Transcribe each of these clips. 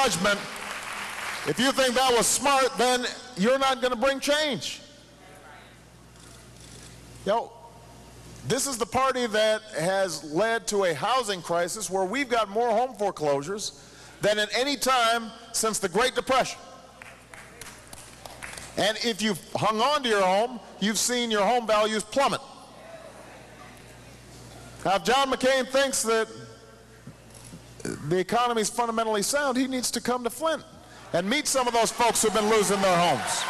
judgment, if you think that was smart, then you're not going to bring change. You know, this is the party that has led to a housing crisis where we've got more home foreclosures than at any time since the Great Depression. And if you've hung on to your home, you've seen your home values plummet. Now, if John McCain thinks that the economy is fundamentally sound, he needs to come to Flint and meet some of those folks who've been losing their homes.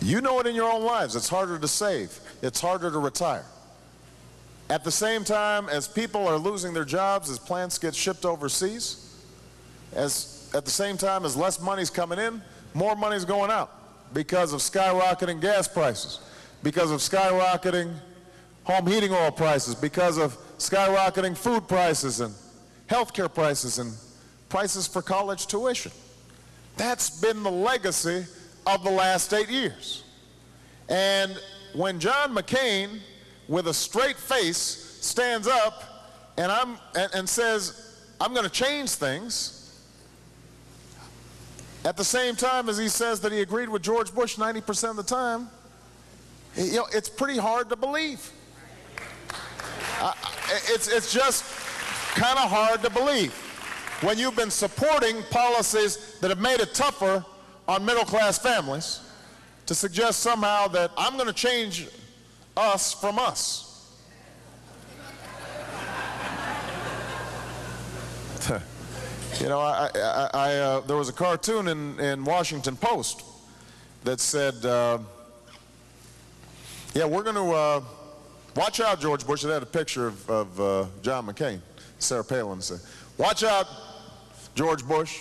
You know it in your own lives. It's harder to save. It's harder to retire. At the same time, as people are losing their jobs, as plants get shipped overseas, at the same time as less money's coming in, more money's going out because of skyrocketing gas prices, because of skyrocketing home heating oil prices, because of skyrocketing food prices and healthcare prices and prices for college tuition. That's been the legacy of the last 8 years. And when John McCain, with a straight face, stands up and says, I'm going to change things, at the same time as he says that he agreed with George Bush 90% of the time, you know, it's pretty hard to believe. It's just kind of hard to believe when you've been supporting policies that have made it tougher on middle-class families to suggest somehow that I'm going to change us from us. You know, there was a cartoon in Washington Post that said, yeah, we're going to watch out, George Bush. It had a picture of John McCain. Sarah Palin said, watch out, George Bush.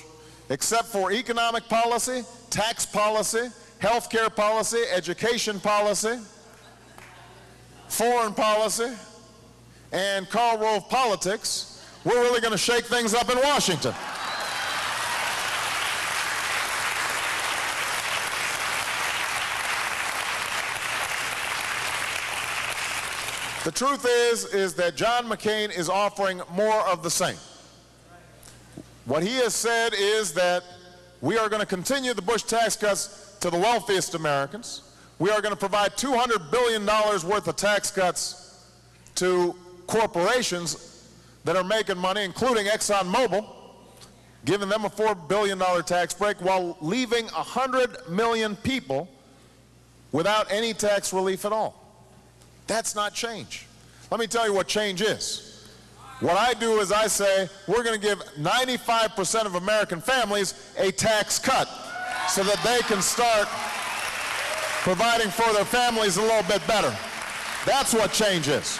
Except for economic policy, tax policy, health care policy, education policy, foreign policy, and Karl Rove politics, we're really going to shake things up in Washington. The truth is that John McCain is offering more of the same. What he has said is that we are going to continue the Bush tax cuts to the wealthiest Americans. We are going to provide $200 billion worth of tax cuts to corporations that are making money, including ExxonMobil, giving them a $4 billion tax break while leaving 100 million people without any tax relief at all. That's not change. Let me tell you what change is. What I do is I say, we're going to give 95% of American families a tax cut so that they can start providing for their families a little bit better. That's what change is.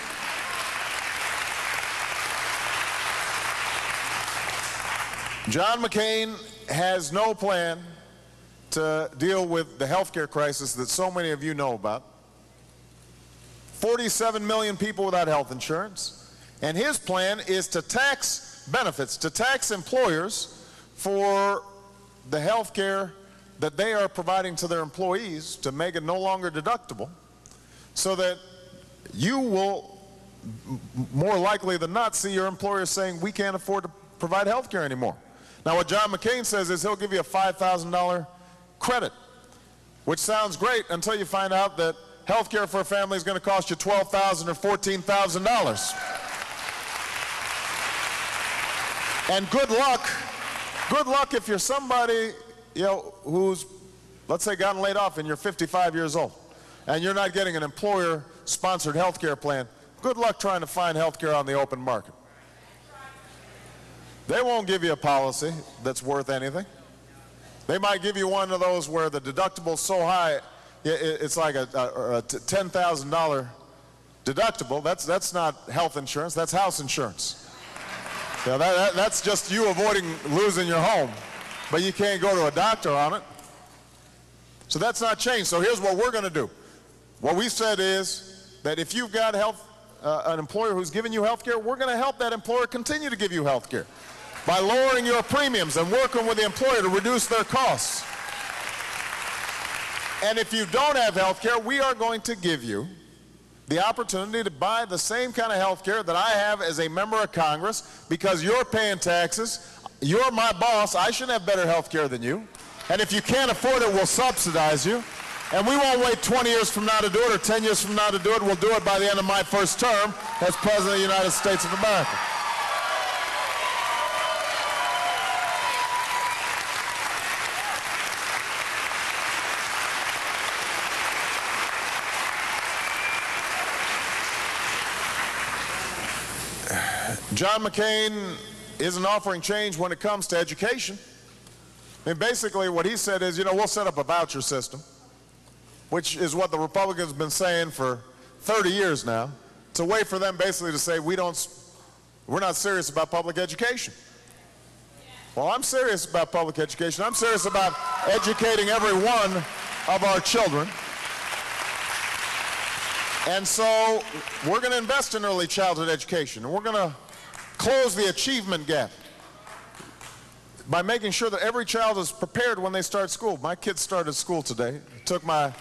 John McCain has no plan to deal with the health care crisis that so many of you know about. 47 million people without health insurance. And his plan is to tax benefits, to tax employers for the health care that they are providing to their employees, to make it no longer deductible, so that you will, more likely than not, see your employer saying, we can't afford to provide health care anymore. Now, what John McCain says is he'll give you a $5,000 credit, which sounds great until you find out that health care for a family is going to cost you $12,000 or $14,000. And good luck if you're somebody, you know, who's, let's say, gotten laid off and you're 55 years old and you're not getting an employer-sponsored health care plan. Good luck trying to find health care on the open market. They won't give you a policy that's worth anything. They might give you one of those where the deductible's so high, it's like a $10,000 deductible. That's not health insurance, that's house insurance. You know, that's just you avoiding losing your home, but you can't go to a doctor on it. So that's not change. So here's what we're going to do. What we said is that if you've got an employer who's giving you health care, we're going to help that employer continue to give you health care by lowering your premiums and working with the employer to reduce their costs. And if you don't have health care, we are going to give you the opportunity to buy the same kind of health care that I have as a member of Congress because you're paying taxes. You're my boss. I should have better health care than you. And if you can't afford it, we'll subsidize you. And we won't wait 20 years from now to do it or 10 years from now to do it. We'll do it by the end of my first term as President of the United States of America. John McCain isn't offering change when it comes to education. I mean, basically what he said is, you know, we'll set up a voucher system, which is what the Republicans have been saying for 30 years now. It's a way for them basically to say we're not serious about public education. Well, I'm serious about public education. I'm serious about educating every one of our children. And so we're going to invest in early childhood education, and we're going to close the achievement gap by making sure that every child is prepared when they start school. My kids started school today. Took my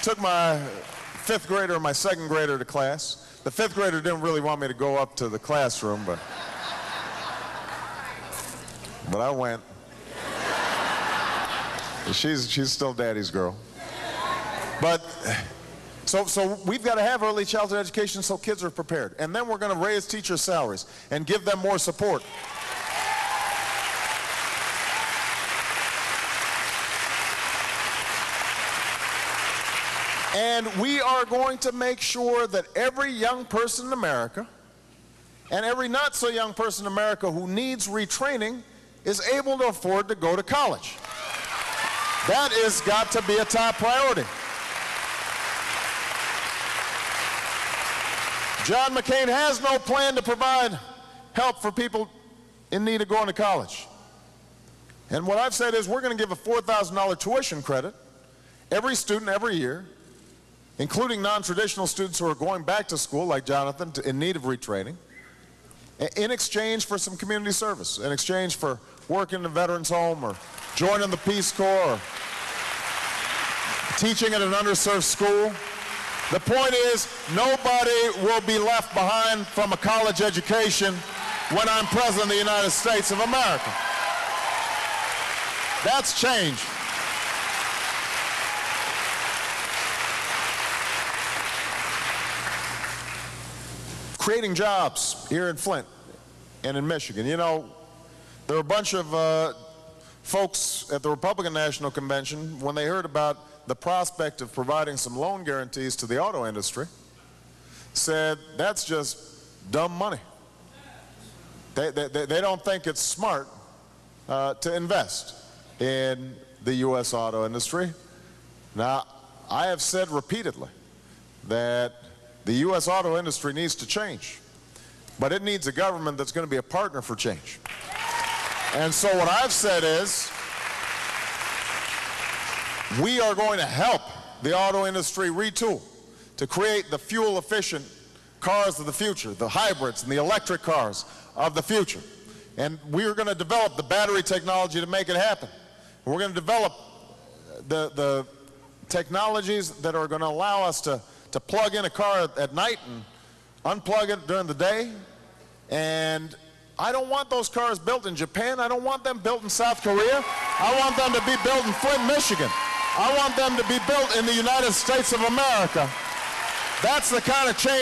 fifth grader and my second grader to class. The fifth grader didn't really want me to go up to the classroom, but I went. She's still daddy's girl. But so we've got to have early childhood education so kids are prepared. And then we're going to raise teachers' salaries and give them more support. And we are going to make sure that every young person in America and every not so young person in America who needs retraining is able to afford to go to college. That has got to be a top priority. John McCain has no plan to provide help for people in need of going to college. And what I've said is we're going to give a $4,000 tuition credit every student every year, including non-traditional students who are going back to school, like Jonathan, in need of retraining, in exchange for some community service, in exchange for working in a veterans home or joining the Peace Corps or teaching at an underserved school. The point is, nobody will be left behind from a college education when I'm President of the United States of America. That's change. Creating jobs here in Flint and in Michigan. You know, there were a bunch of folks at the Republican National Convention, when they heard about the prospect of providing some loan guarantees to the auto industry, said that's just dumb money. They don't think it's smart to invest in the U.S. auto industry. Now, I have said repeatedly that the U.S. auto industry needs to change, but it needs a government that's going to be a partner for change. And so what I've said is, we are going to help the auto industry retool to create the fuel-efficient cars of the future, the hybrids and the electric cars of the future. And we are going to develop the battery technology to make it happen. We're going to develop the technologies that are going to allow us to plug in a car at night and unplug it during the day. And I don't want those cars built in Japan. I don't want them built in South Korea. I want them to be built in Flint, Michigan. I want them to be built in the United States of America. That's the kind of change